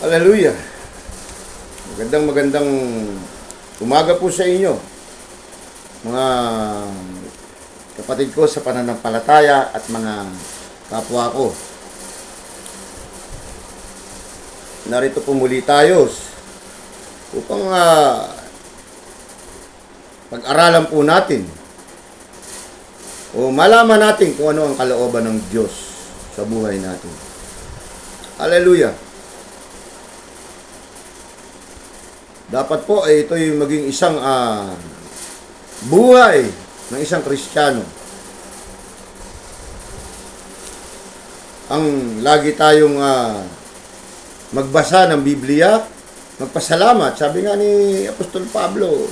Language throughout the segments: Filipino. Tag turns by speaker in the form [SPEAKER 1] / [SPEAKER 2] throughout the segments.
[SPEAKER 1] Hallelujah. Magandang umaga po sa inyo, mga kapatid ko sa pananampalataya at mga kapwa ko. Narito po muli tayo upang pag-aralan po natin o malaman natin kung ano ang kalooban ng Diyos sa buhay natin. Hallelujah. Dapat po ay ito yung maging isang buhay ng isang Kristiyano. Ang lagi tayong magbasa ng Biblia, magpasalamat. Sabi nga ni Apostol Pablo,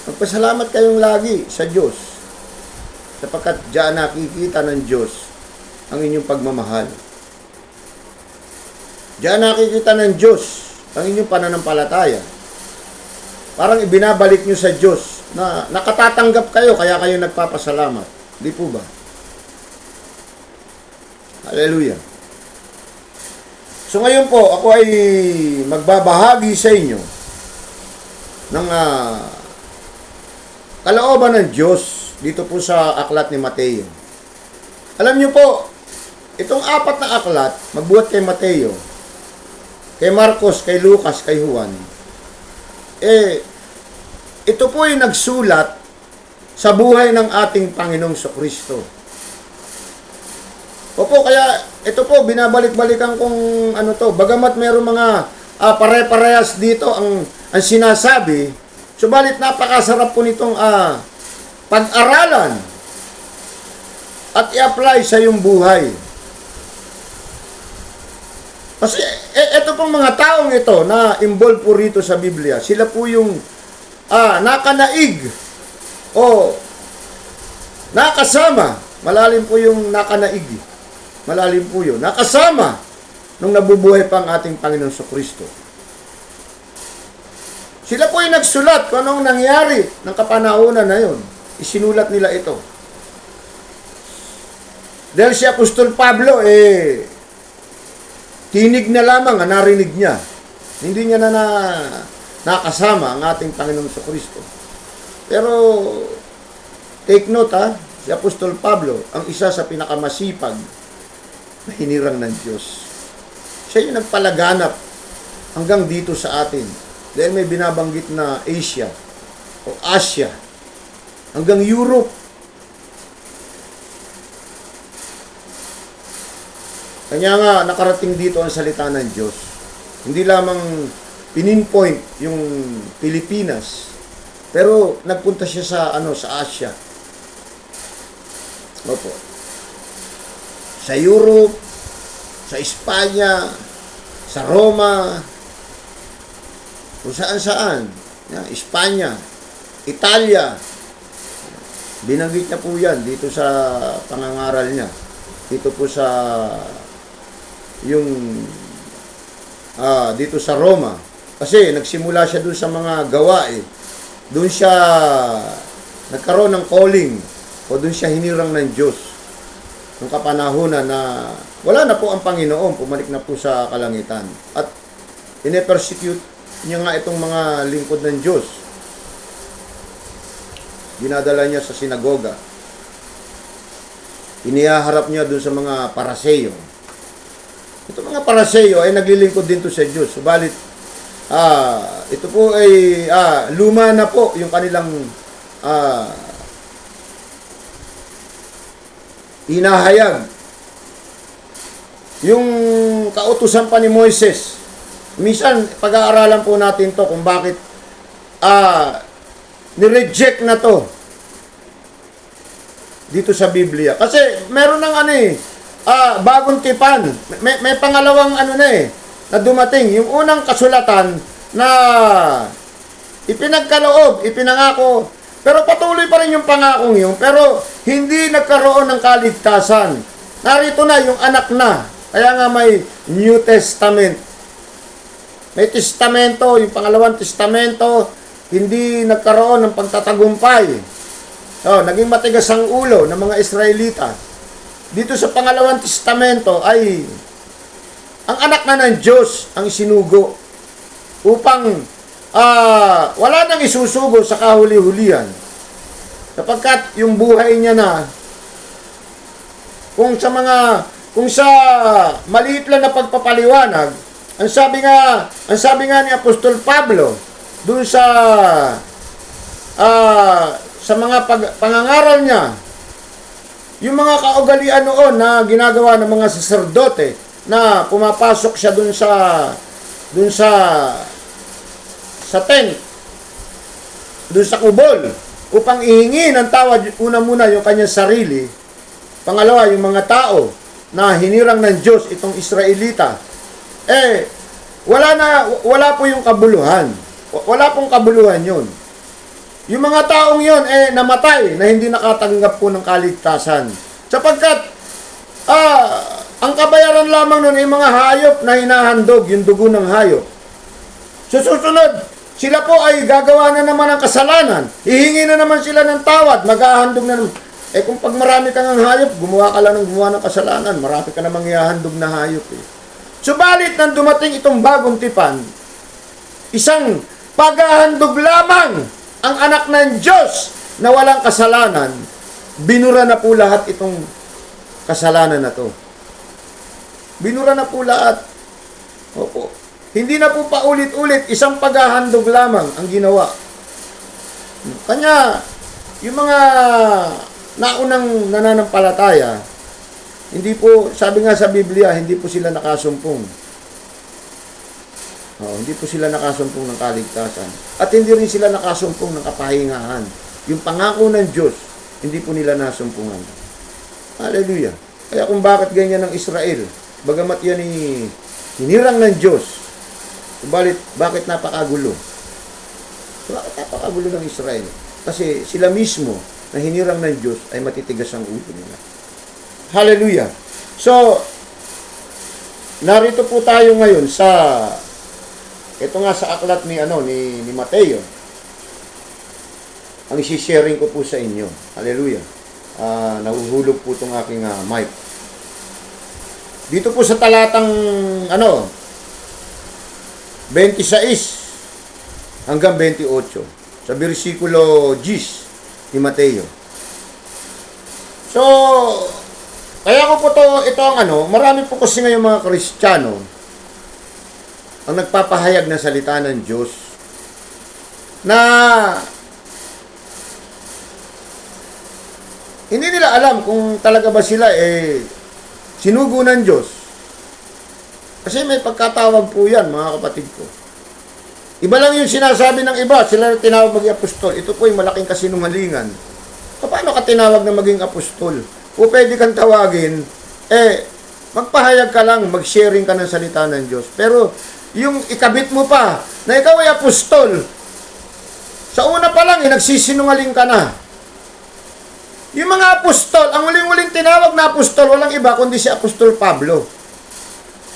[SPEAKER 1] magpasalamat kayong lagi sa Diyos sapagkat diyan nakikita ng Diyos ang inyong pagmamahal. Diyan nakikita ng Diyos ang inyong pananampalataya. Parang ibinabalik nyo sa Diyos na nakatatanggap kayo, kaya kayo nagpapasalamat. Di po ba? Hallelujah. So ngayon po, ako ay magbabahagi sa inyo ng kalooban ng Diyos dito po sa aklat ni Mateo. Alam nyo po, itong 4 na aklat, magbuhat kay Mateo, kay Marcos, kay Lucas, kay Juan, ito po ay nagsulat sa buhay ng ating Panginoong Kristo. Opo, kaya ito po, binabalik-balikan kong bagamat meron mga pare-parehas dito ang sinasabi, subalit napakasarap po nitong pag-aralan at i-apply sa iyong buhay. Kasi ito pong mga taong ito na involved po rito sa Biblia, sila po yung nakanaig o nakasama, malalim po yung nakanaig, malalim po yun, nakasama nung nabubuhay pa ang ating Panginoon Kristo. Sila po yung nagsulat kung anong nangyari ng kapanahunan na yun. Isinulat nila ito. Dahil si Apostol Pablo, tinig na lamang ang narinig niya. Hindi niya nakasama ang ating Panginoon Kristo. Pero, take note si Apostol Pablo, ang isa sa pinakamasipag na hinirang ng Diyos. Siya yung nagpalaganap hanggang dito sa atin. Dahil may binabanggit na Asia o Asia hanggang Europe. Kanya nga nakarating dito ang salita ng Diyos. Hindi lamang pininpoint yung Pilipinas, pero nagpunta siya sa Asia. Opo. Sa Europe, sa Espanya, sa Roma, kung saan-saan. Espanya, Italia. Binanggit niya po yan dito sa pangangaral niya. Dito po sa dito sa Roma. Kasi nagsimula siya dun sa mga gawa Doon siya nagkaroon ng calling o doon siya hinirang ng Diyos. Nung kapanahunan na wala na po ang Panginoon, pumalik na po sa kalangitan. At ine-persecute niya nga itong mga lingkod ng Diyos. Dinadala niya sa sinagoga. Inihaharap niya doon sa mga Paraseyo. Ito mga Paraseyo ay naglilingkod din to sa Diyos. Subalit, ito po ay luma na po yung kanilang hinahayag. Yung kautusan pa ni Moises. Minsan, pag-aaralan po natin to kung bakit nireject na to dito sa Biblia. Kasi meron ng bagong tipan. May pangalawang na dumating. Yung unang kasulatan na ipinagkaloob, ipinangako. Pero patuloy pa rin yung pangakong yun. Pero hindi nagkaroon ng kaligtasan. Narito na yung anak na. Kaya nga may New Testament. May testamento, yung pangalawang testamento, hindi nagkaroon ng pagtatagumpay. Naging matigas ang ulo ng mga Israelita. Dito sa pangalawang testamento ay ang anak na ng Diyos ang isinugo upang wala nang isusugo sa kahuli-hulihan. Sapagkat yung buhay niya na, kung sa maliit lang na pagpapaliwanag, ang sabi nga ni Apostol Pablo doon sa mga pangangaral niya, yung mga kaugalian noon na ginagawa ng mga saserdote na pumapasok siya doon sa tent, doon sa kubol, upang ihingi ng tawad muna yung kanyang sarili, pangalawa yung mga tao na hinirang ng Diyos itong Israelita, wala po yung kabuluhan. Wala pong kabuluhan yun. Yung mga taong yun, namatay na hindi nakatanggap po ng kaligtasan. Sapagkat, ang kabayaran lamang nun ay mga hayop na hinahandog, yung dugo ng hayop. Susunod, sila po ay gagawa na naman ng kasalanan. Hihingi na naman sila ng tawad, maghahandog na naman. Kung pag marami kang hayop, gumawa ka lang ng gumawa ng kasalanan, marami ka namang ihahandog na hayop. Subalit, nang dumating itong bagong tipan, isang paghahandog lamang ang anak ng Diyos na walang kasalanan, binura na po lahat itong kasalanan na to. Binura na po lahat. Opo. Hindi na po paulit-ulit, isang paghahandog lamang ang ginawa. Kanya, yung mga naunang nananampalataya, hindi po, sabi nga sa Biblia, hindi po sila nakasumpong. Hindi po sila nakasumpong ng kaligtasan. At hindi rin sila nakasumpong ng kapahingahan. Yung pangako ng Diyos, hindi po nila nasumpungan. Hallelujah. Kaya kung bakit ganyan ng Israel, bagamat yan hinirang ng Diyos, subalit bakit napakagulo? Bakit napakagulo ng Israel? Kasi sila mismo na hinirang ng Diyos ay matitigas ang ulo nila. Hallelujah. So, narito po tayo ngayon ito nga sa aklat ni Mateo. Ang isi-sharing ko po sa inyo. Hallelujah. Nahuhulog po itong aking mic. Dito po sa talatang 26 hanggang 28 sa bersikulo 10 ni Mateo. So, kaya ko po ito ang marami po kasi ngayong mga Kristiyano ang nagpapahayag na salita ng Diyos na hindi nila alam kung talaga ba sila sinugo ng Diyos. Kasi may pagkatawag po yan, mga kapatid ko. Iba lang yung sinasabi ng iba, sila tinawag maging apostol. Ito po yung malaking kasinungalingan. Paano ka tinawag na maging apostol? O pwede kang tawagin, magpahayag ka lang, mag-sharing ka ng salita ng Diyos. Pero, yung ikabit mo pa, na ikaw ay apostol, sa una pa lang, nagsisinungaling ka na. Yung mga apostol, ang uling-uling tinawag na apostol, walang iba kundi si Apostol Pablo.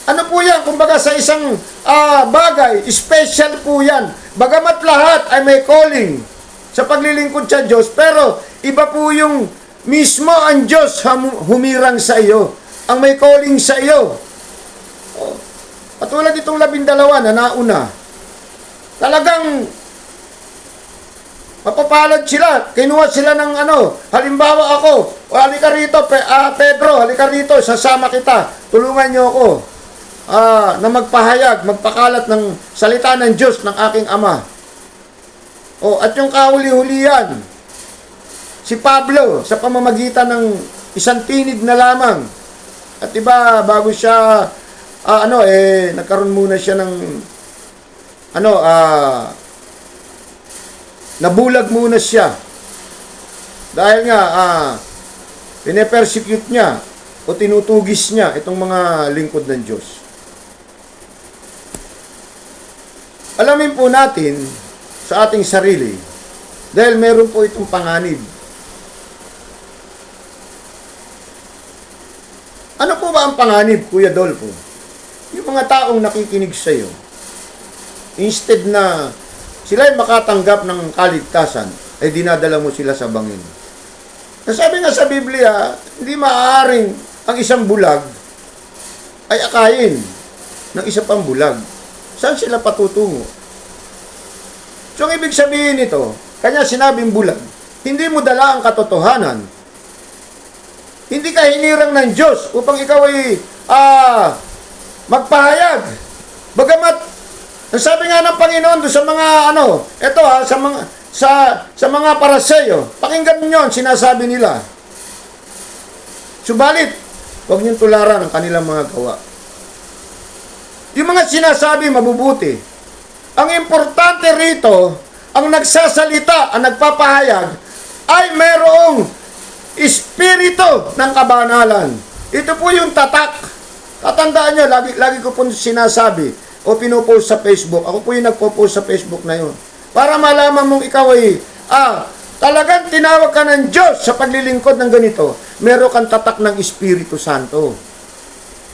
[SPEAKER 1] Ano po yan? Kumbaga sa isang bagay, special po yan. Bagamat lahat ay may calling sa paglilingkod sa Diyos, pero iba po yung mismo ang Diyos humirang sa iyo, ang may calling sa iyo. Katulad itong 12 na nauna, talagang mapapalad sila. Kinuha sila ng halimbawa ako, halika rito, Pedro, halika rito, sasama kita, tulungan niyo ako na magpahayag, magpakalat ng salita ng Diyos ng aking Ama. At yung kahuli-hulihan, si Pablo, sa pamamagitan ng isang tinig na lamang, at iba, bago siya, nagkaroon muna siya ng, nabulag muna siya. Dahil nga, pine-persecute niya, o tinutugis niya itong mga lingkod ng Diyos. Alamin po natin sa ating sarili, dahil meron po itong panganib. Ano po ba ang panganib, Kuya Dolfo? Yung mga taong nakikinig sa iyo, instead na sila ay makatanggap ng kaligtasan, ay dinadala mo sila sa bangin. Nasabi nga sa Biblia, hindi maaaring ang isang bulag ay akayin ng isa pang bulag. Saan sila patutungo? So, ang ibig sabihin nito, kanya sinabing bulag, hindi mo dala ang katotohanan. Hindi ka hinirang ng Diyos upang ikaw ay magpahayag. Bagamat, ang sabi nga ng Panginoon doon sa mga sa mga Paraseyo, pakinggan niyo ang sinasabi nila. Subalit, huwag niyong tularan ang kanilang mga gawa. Yung mga sinasabi mabubuti. Ang importante rito, ang nagsasalita, ang nagpapahayag, ay mayroong espiritu ng kabanalan. Ito po yung tatak. Tatandaan nyo, lagi ko po sinasabi o pinupost sa Facebook. Ako po yung nagpo-post sa Facebook na yun. Para malaman mong ikaw ay, talagang tinawag ka ng Diyos sa paglilingkod ng ganito. Meron kang tatak ng Espiritu Santo.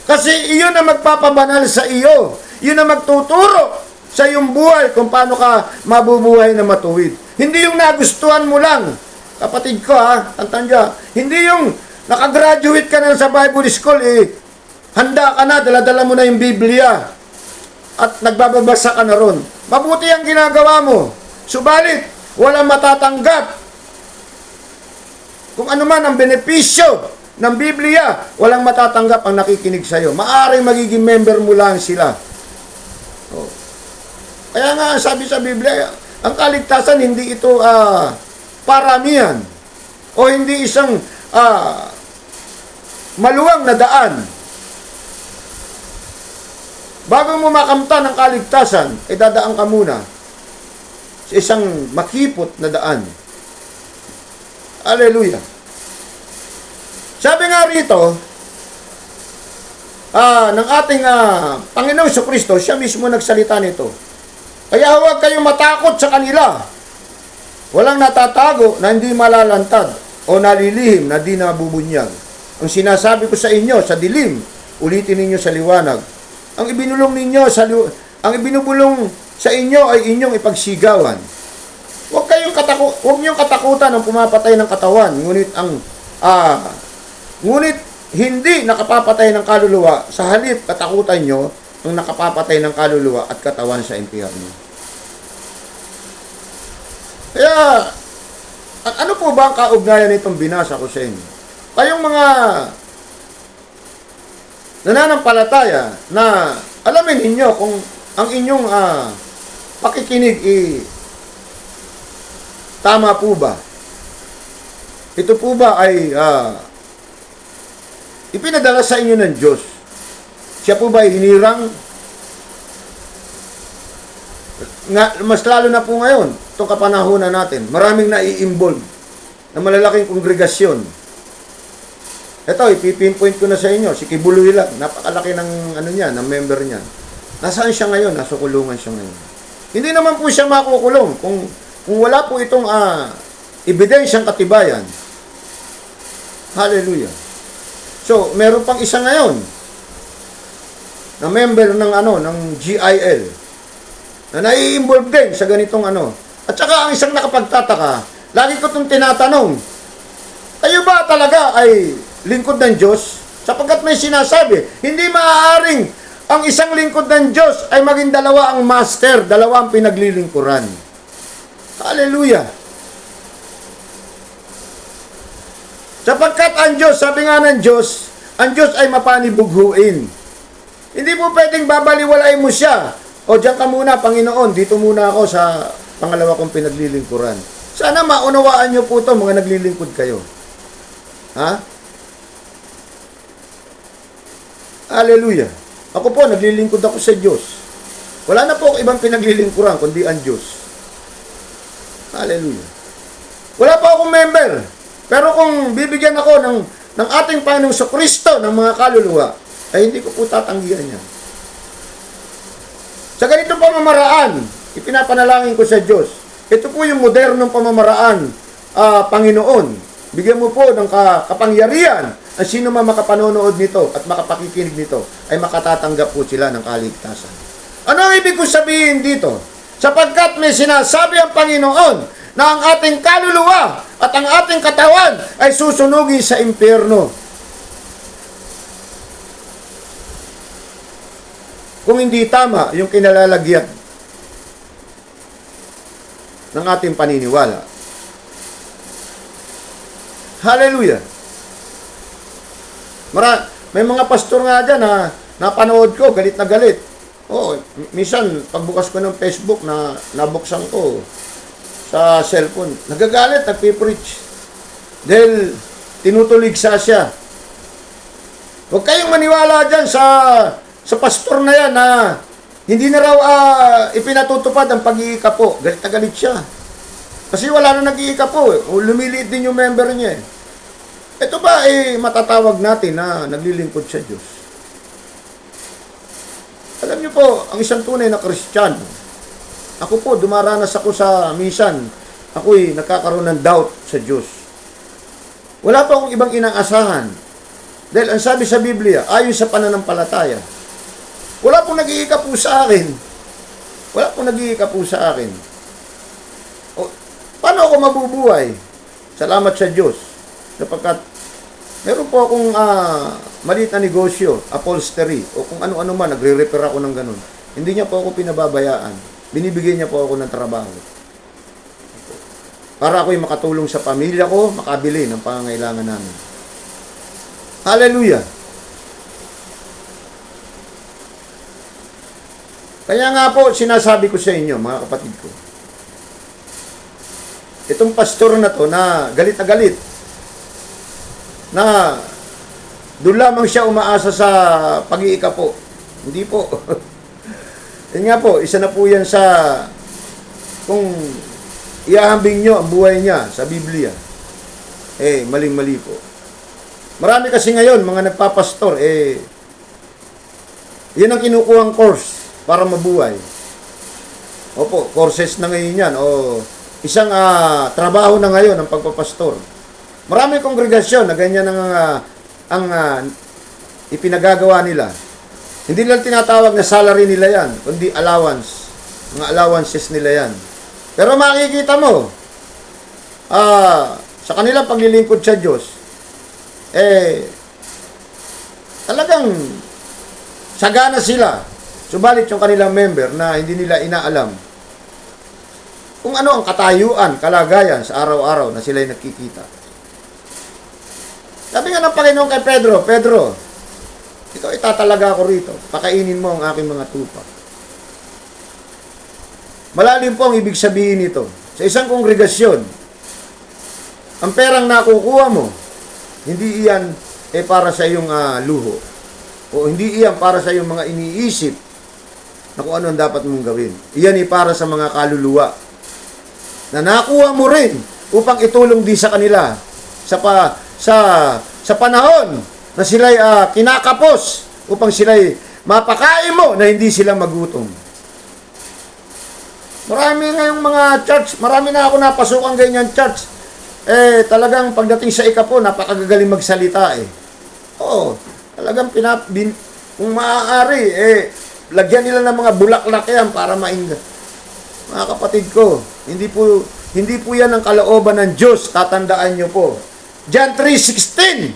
[SPEAKER 1] Kasi iyon na magpapabanal sa iyo. Yun na magtuturo sa iyong buhay kung paano ka mabubuhay na matuwid. Hindi yung nagustuhan mo lang. Kapatid ko tandaan, hindi yung nakagraduate ka na sa Bible School, handa ka na, dala-dala mo na yung Biblia at nagbababasa ka na ron. Mabuti ang ginagawa mo. Subalit, walang matatanggap. Kung ano man ang benepisyo ng Biblia, walang matatanggap ang nakikinig sa iyo. Maaring magiging member mo lang sila. Kaya nga, sabi sa Biblia, ang kaligtasan, hindi ito paramihan o hindi isang maluwang na daan. Bago mo makamtan ang kaligtasan, dadaan ka muna sa isang makipot na daan. Hallelujah. Sabi nga rito, ng ating Panginoong Jesucristo, siya mismo nagsalita nito. Kaya huwag kayong matakot sa kanila. Walang natatago na hindi malalantad o nalilihim na di nabubunyag. Ang sinasabi ko sa inyo sa dilim, ulitin ninyo sa liwanag. Ang ibinubulong sa inyo ay inyong ipagsigawan. Huwag niyong katakutan ang pumapatay ng katawan, ngunit hindi nakapapatay ng kaluluwa. Sa halip, katakutan nyo ang nakapapatay ng kaluluwa at katawan sa impyerno. Kaya, ano po ba ang kaugnayan nitong binasa ko sa inyo? Kayong mga nananampalataya na alamin ninyo kung ang inyong pakikinig tama po ba? Ito po ba ay ipinadala sa inyo ng Diyos? Siya po ba ay hinirang? Mas lalo na po ngayon, itong kapanahunan natin, maraming nai-involve na malalaking kongregasyon. Ito, ipipinpoint ko na sa inyo, si Kibuloy lang, napakalaki ng ng member niya. Nasaan siya ngayon? Nasa kulungan siya ngayon. Hindi naman po siya makukulong kung wala po itong ebidensyang katibayan. Hallelujah. So, meron pang isa ngayon na member ng GIL na nai-involve din sa ganitong At saka ang isang nakapagtataka, lagi ko itong tinatanong, kayo ba talaga ay lingkod ng Diyos? Sapagkat may sinasabi, hindi maaaring ang isang lingkod ng Diyos ay maging dalawa ang master, dalawa ang pinaglilingkuran. Hallelujah! Sapagkat ang Diyos, sabi nga ng Diyos, ang Diyos ay mapanibughuin. Hindi po pwedeng babaliwalay mo siya. O diyan ka muna, Panginoon, dito muna ako sa pangalawa kong pinaglilingkuran. Sana maunawaan niyo po ito, mga naglilingkod kayo. Ha? Hallelujah. Ako po, naglilingkod ako sa Diyos. Wala na po ibang pinaglilingkuran, kundi ang Diyos. Hallelujah. Wala pa akong member. Pero kung bibigyan ako ng ating Panginoong Jesucristo ng mga kaluluwa, ay hindi ko po tatanggihan niya. Sa ganitong pamamaraan, ipinapanalangin ko sa Diyos. Ito po yung modernong pamamaraan, Panginoon. Bigyan mo po ng kapangyarihan ang sino man makapanonood nito at makapakikinig nito ay makatatanggap po sila ng kaligtasan. Ano ang ibig kong sabihin dito? Sapagkat may sinasabi ang Panginoon na ang ating kaluluwa at ang ating katawan ay susunugin sa impyerno. kung hindi tama yung kinalalagyan ng ating paniniwala. Hallelujah! May mga pastor nga dyan na napanood ko, galit na galit. Oh, minsan, pagbukas ko ng Facebook na nabuksan ko sa cellphone, nagagalit, nagpipreach. Dahil tinutuligsa siya. Huwag kayong maniwala dyan sa pastor na yan na hindi na raw ipinatutupad ang pag-iikapo. Galit na galit siya. Kasi wala na nag-iikapo eh. O lumiliit din yung member niya eh. Ito ba matatawag natin na naglilingkod sa Diyos? Alam niyo po, ang isang tunay na Kristiyano, ako po, dumaranas ako sa minsan, ako'y nagkakaroon ng doubt sa Diyos. Wala pa akong ibang inaasahan. Dahil ang sabi sa Biblia, ayon sa pananampalataya, wala pong nag-iika po sa akin. Wala pong nag-iika po sa akin. O, paano ako mabubuhay? Salamat sa Diyos. Sapagkat meron po akong maliit na negosyo, upholstery, o kung ano-ano man, nagre-repair ako ng ganun. Hindi niya po ako pinababayaan. Binibigyan niya po ako ng trabaho. Para ako'y makatulong sa pamilya ko, makabili ng pangangailangan namin. Hallelujah! Kaya nga po, sinasabi ko sa inyo, mga kapatid ko, itong pastor na to na galit, na doon lamang siya umaasa sa pag-iikapo. Hindi po. Yan nga po, isa na po yan sa kung iahambing nyo ang buhay niya sa Biblia. Maling-mali po. Marami kasi ngayon, mga nagpapastor, yan ang kinukuhang course para mabuhay. Opo, courses na ngayon yan. O isang trabaho na ngayon ang pagpapastor. Marami kongregasyon na ganyan ang ipinagagawa nila. Hindi lang tinatawag na salary nila yan, kundi allowance. Mga allowances nila yan. Pero makikita mo, sa kanilang paglilingkod sa Diyos, talagang sagana sila. Subalit yung kanilang member na hindi nila inaalam kung ano ang katayuan, kalagayan sa araw-araw na sila'y nakikita. Sabi nga ng Panginoon kay Pedro, Pedro, ikaw itatalaga ako rito. Pakainin mo ang aking mga tupa. Malalim po ang ibig sabihin nito. Sa isang kongregasyon, ang perang nakukuha mo, hindi iyan para sa iyong luho. O hindi iyan para sa iyong mga iniisip na kung ano ang dapat mong gawin. Iyan para sa mga kaluluwa na nakuha mo rin upang itulong din sa kanila sa panahon na sila'y kinakapos upang sila'y mapakain mo na hindi sila magutom. Marami ngayong mga church, marami na ako napasukan ganyan church. Talagang pagdating sa ikapo, napakagagaling magsalita Oo, talagang kung maaari, lagyan nila ng mga bulaklak yan para maingat. Mga kapatid ko, hindi po yan ang kalooban ng Diyos, tatandaan nyo po. John 3:16.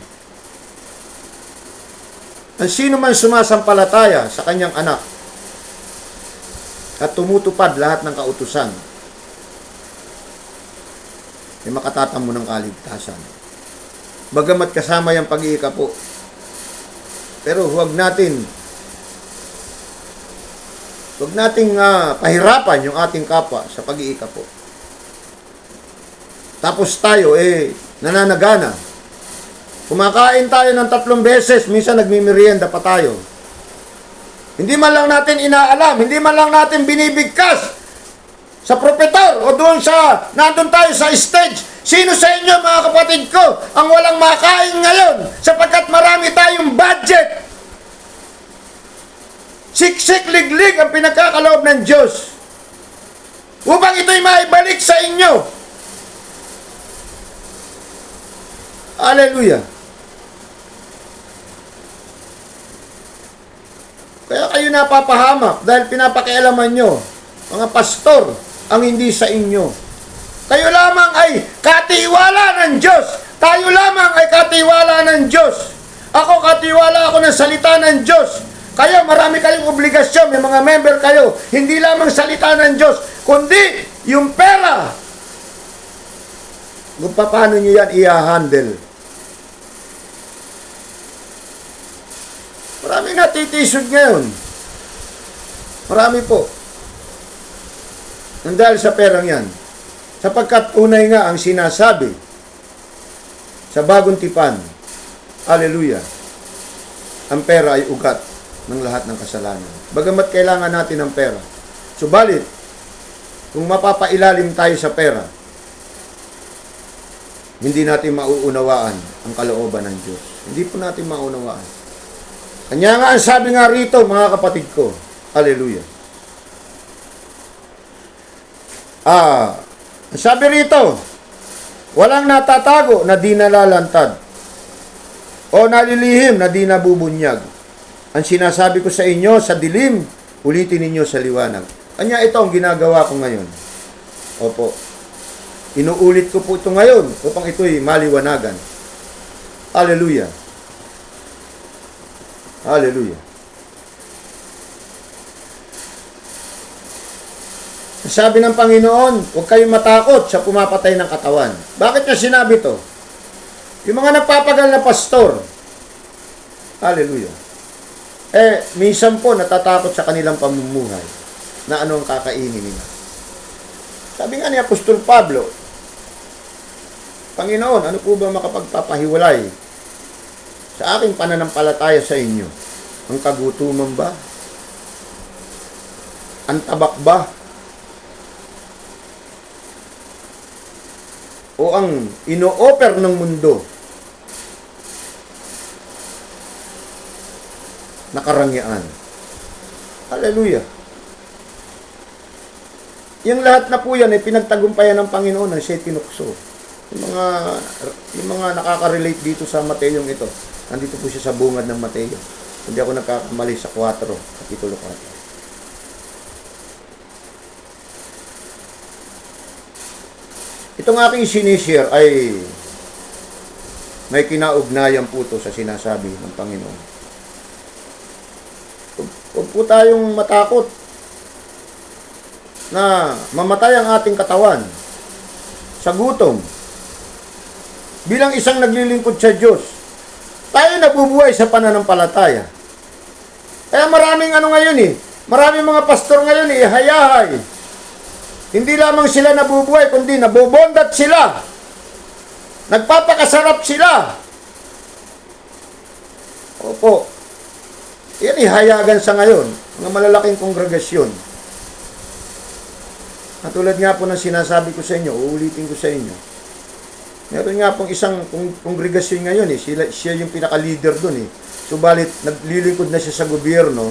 [SPEAKER 1] Ang sino man sumasampalataya sa kanyang anak at tumutupad lahat ng kautusan, ay makatatamo ng kaligtasan. Bagamat kasama yung pag-iikapo. Pero huwag nating pahirapan yung ating kapwa sa pag-iikapo. Tapos tayo, nananagana. Kumakain tayo ng 3 beses, minsan nagmimerienda pa tayo. Hindi man lang natin inaalam, hindi man lang natin binibigkas sa propetor o nandun tayo sa stage. Sino sa inyo, mga kapatid ko, ang walang makain ngayon sapagkat marami tayong budget? Siksik, liglig ang pinagkakaloob ng Diyos upang ito'y maibalik sa inyo. Hallelujah. Kaya kayo napapahamak dahil pinapakialaman nyo, mga pastor, ang hindi sa inyo. Kayo lamang ay katiwala ng Diyos. Tayo lamang ay katiwala ng Diyos. Ako katiwala ako ng salita ng Diyos. Kaya marami kayong obligasyon, may mga member kayo, hindi lamang salita ng Diyos, kundi yung pera. Kung paano nyo yan i-handle. Marami natitisod ngayon. Marami po. Ang dahil sa perang yan. Sapagkat tunay nga ang sinasabi sa bagong tipan, hallelujah, ang pera ay ugat ng lahat ng kasalanan. Bagamat kailangan natin ng pera. Subalit, kung mapapailalim tayo sa pera, hindi natin mauunawaan ang kalooban ng Diyos. Hindi po natin mauunawaan. Kanya nga ang sabi nga rito, mga kapatid ko, hallelujah. Ang sabi rito, walang natatago na di nalalantad o nalilihim na di nabubunyag. Ang sinasabi ko sa inyo sa dilim, ulitin ninyo sa liwanag. Kanya ito ang ginagawa ko ngayon. Opo. Inuulit ko po ito ngayon upang ito'y maliwanagan. Hallelujah. Hallelujah. Sabi ng Panginoon, huwag kayong matakot sa pumapatay ng katawan. Bakit niya sinabi ito? Yung mga nagpapagal na pastor, hallelujah, minsan po natatakot sa kanilang pamumuhay na ano ang kakainin nila. Sabi nga ni Apostol Pablo, Panginoon, ano po ba makapagpapahiwalay sa aking pananampalataya sa inyo? Ang kagutuman ba? Ang tabak ba? O ang ino-offer ng mundo na karangyaan? Hallelujah. Yung lahat na po yan ay pinagtagumpayan ng Panginoon na siya tinukso. Yung mga nakaka-relate dito sa Mateong ito, nandito po siya sa bungad ng Mateo. Hindi ako nagkakamali sa 4, kapitulo 4. Itong aking sinishare ay may kinaugnayan po ito sa sinasabi ng Panginoon. Huwag po tayong matakot na mamatay ang ating katawan sa gutom. Bilang isang naglilingkod sa Diyos, tayo nabubuhay sa pananampalataya. Kaya maraming maraming mga pastor ngayon hayahay. Hindi lamang sila nabubuhay, kundi nabobondat sila. Nagpapakasarap sila. Opo. Yan hayagan sa ngayon. Mga malalaking kongregasyon. Katulad nga po ng sinasabi ko sa inyo, uulitin ko sa inyo. Meron nga pong isang kongregasyon ngayon, siya yung pinaka-leader doon. Subalit, naglilingkod na siya sa gobyerno,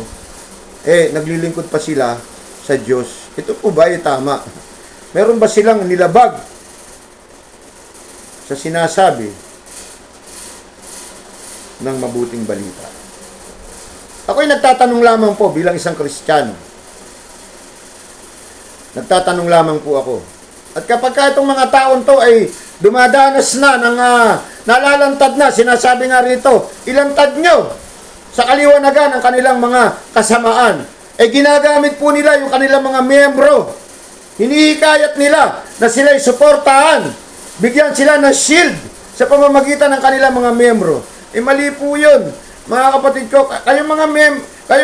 [SPEAKER 1] naglilingkod pa sila sa Diyos. Ito po ba ay tama? Meron ba silang nilabag sa sinasabi ng mabuting balita? Ako'y nagtatanong lamang po bilang isang Kristiyano. Nagtatanong lamang po ako. At kapag itong mga taon to ay dumadanas na ng nalalantad na, sinasabi nga rito, ilantad nyo sa kaliwanagan ang kanilang mga kasamaan. Ginagamit po nila yung kanilang mga miyembro. Hinihikayat nila na sila'y suportahan. Bigyan sila ng shield sa pamamagitan ng kanilang mga miyembro. Mali po yun. Mga kapatid ko, kayong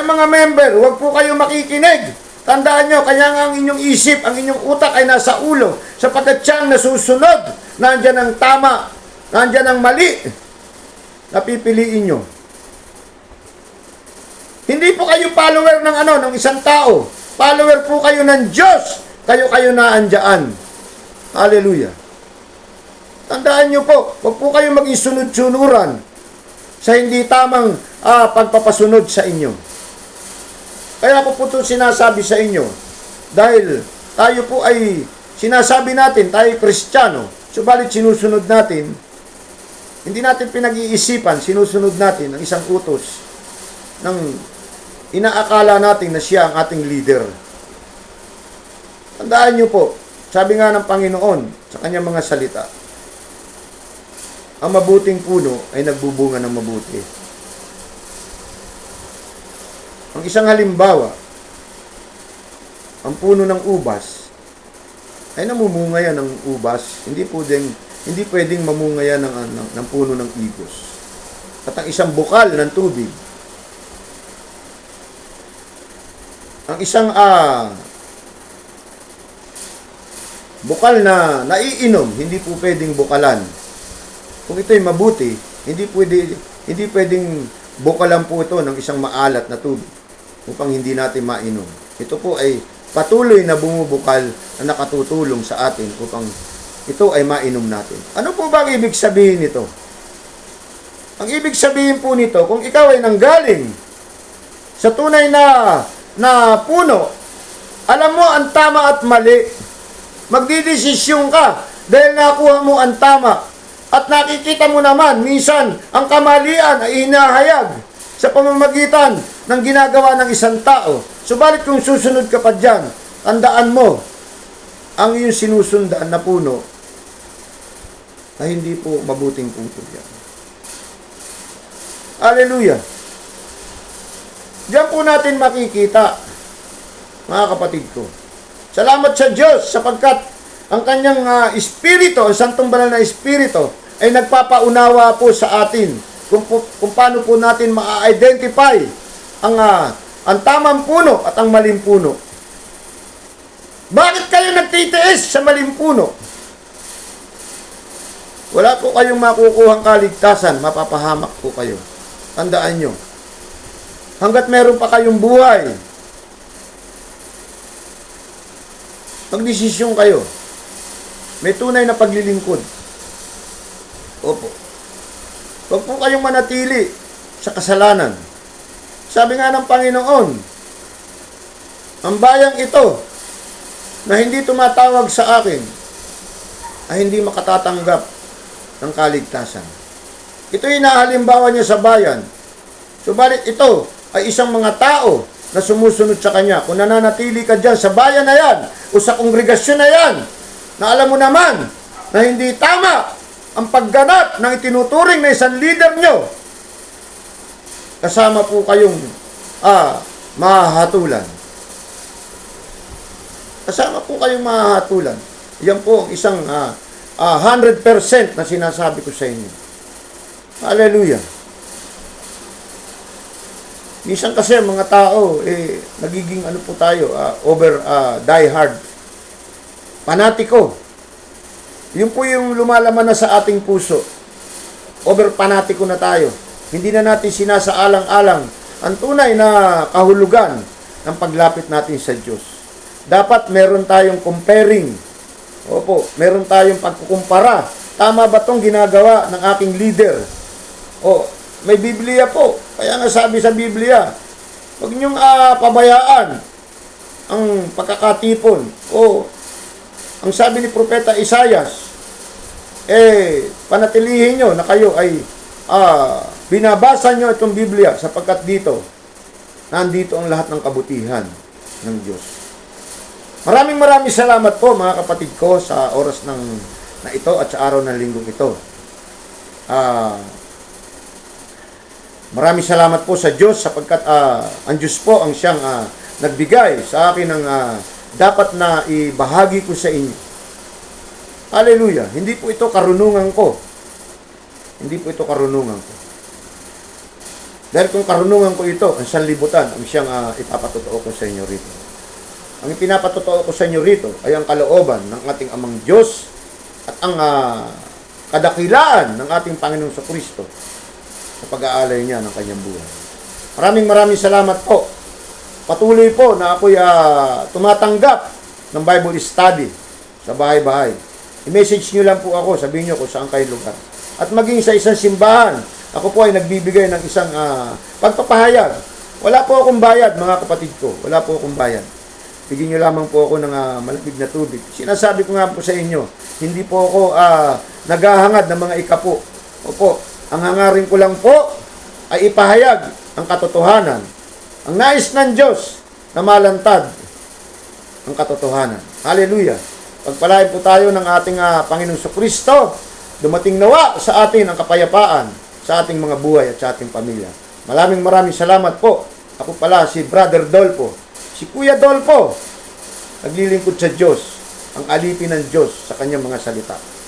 [SPEAKER 1] mga member, huwag po kayo makikinig. Tandaan nyo, kaya nga ang inyong isip, ang inyong utak ay nasa ulo. Sapagkat siyang nasusunod, nandyan ang tama, nandyan ang mali. Napipiliin nyo. Hindi po kayo follower ng isang tao. Follower po kayo ng Diyos. Kayo naandyan. Hallelujah. Tandaan nyo po, huwag po kayo maging sunod-sunuran sa hindi tamang pagpapasunod sa inyo. Kaya ko po ito sinasabi sa inyo. Dahil tayo po ay sinasabi natin, tayo Kristiyano. Subalit sinusunod natin, hindi natin pinag-iisipan, sinusunod natin ang isang utos ng inaakala natin na siya ang ating leader. Tandaan nyo po, sabi nga ng Panginoon sa kanyang mga salita, ang mabuting puno ay nagbubunga ng mabuti. Ang isang halimbawa, ang puno ng ubas, ay namumunga yan ng ubas. Hindi pwedeng mamunga yan ng puno ng igos. At ang isang bukal ng tubig, ang isang bukal na naiinom, hindi po pwedeng bukalan. Kung ito'y mabuti, hindi pwedeng bukalan po ito ng isang maalat na tubig upang hindi natin mainom. Ito po ay patuloy na bumubukal na nakatutulong sa atin upang ito ay mainom natin. Ano po ba ang ibig sabihin nito? Ang ibig sabihin po nito, kung ikaw ay nanggaling sa tunay na puno, alam mo ang tama at mali, magdidesisyon ka dahil nakuha mo ang tama at nakikita mo naman minsan ang kamalian ay hinahayag sa pamamagitan ng ginagawa ng isang tao. Subalit kung susunod ka pa dyan, tandaan mo ang iyong sinusundan na puno na hindi po mabuting puno yan. Hallelujah! Diyan po natin makikita, mga kapatid ko. Salamat sa Diyos sapagkat ang kanyang espiritu, ang santong banal na espiritu, ay nagpapaunawa po sa atin kung paano po natin ma-identify ang tamang puno at ang maling puno. Bakit kayo nagtitiis sa maling puno? Wala po kayong makukuhang kaligtasan, mapapahamak po kayo. Tandaan nyo. Hanggat meron pa kayong buhay, magdesisyon kayo. May tunay na paglilingkod. Opo. Huwag po kayong manatili sa kasalanan. Sabi nga ng Panginoon, ang bayang ito na hindi tumatawag sa akin ay hindi makatatanggap ng kaligtasan. Ito yung nahalimbawa niya sa bayan. Subalit ito ay isang mga tao na sumusunod sa kanya. Kung nananatili ka dyan sa bayan na yan o sa kongregasyon na yan, na alam mo naman na hindi tama ang pagganap ng itinuturing na isang leader nyo, kasama po kayong mahahatulan. Kasama po kayong mahahatulan. Yan po ang isang 100% na sinasabi ko sa inyo. Hallelujah. Minsan kasi mga tao, nagiging ano po tayo, die hard. Panatiko. Yun po yung lumalaman na sa ating puso. Over panatiko na tayo. Hindi na natin sinasaalang-alang ang tunay na kahulugan ng paglapit natin sa Diyos. Dapat meron tayong comparing. Opo, meron tayong pagkukumpara. Tama ba itong ginagawa ng aking leader? O, may Biblia po. Kaya nga sabi sa Biblia, huwag niyong pabayaan ang pagkakatipon. O, ang sabi ni Propeta Isaias, panatilihin nyo na kayo ay binabasa nyo itong Biblia sapagkat dito, nandito ang lahat ng kabutihan ng Diyos. Maraming salamat po mga kapatid ko sa oras na ito at sa araw ng linggong ito. Maraming salamat po sa Diyos sapagkat ang Diyos po ang siyang nagbigay sa akin ng dapat na ibahagi ko sa inyo. Hallelujah. Hindi po ito karunungan ko. Hindi po ito karunungan ko. Dahil kung karunungan ko ito, ang sanlibutan ang siyang ipapatotoo ko sa inyo rito. Ang ipinapatotoo ko sa inyo rito ay ang kalooban ng ating Amang Diyos at ang kadakilaan ng ating Panginoong Kristo sa pag-aalay niya ng kanyang buhay. Maraming salamat po. Patuloy po na ako'y tumatanggap ng Bible study sa bahay-bahay. I-message nyo lang po ako, sabihin nyo kung saan kayo lugar. At maging sa isang simbahan, ako po ay nagbibigay ng isang pagpapahayag. Wala po akong bayad, mga kapatid ko. Wala po akong bayad. Bigyan nyo lamang po ako ng malamig na tubig. Sinasabi ko nga po sa inyo, hindi po ako naghahangad ng mga ikapo. Opo, ang hangarin ko lang po ay ipahayag ang katotohanan. Ang nais ng Diyos na malantad ang katotohanan. Hallelujah. Pagpalain po tayo ng ating Panginoong Kristo. Dumating nawa sa atin ang kapayapaan sa ating mga buhay at sa ating pamilya. Maraming salamat po Ako pala si Brother Dolpo. Si Kuya Dolpo. Naglilingkod sa Diyos. Ang alipin ng Diyos sa kanyang mga salita.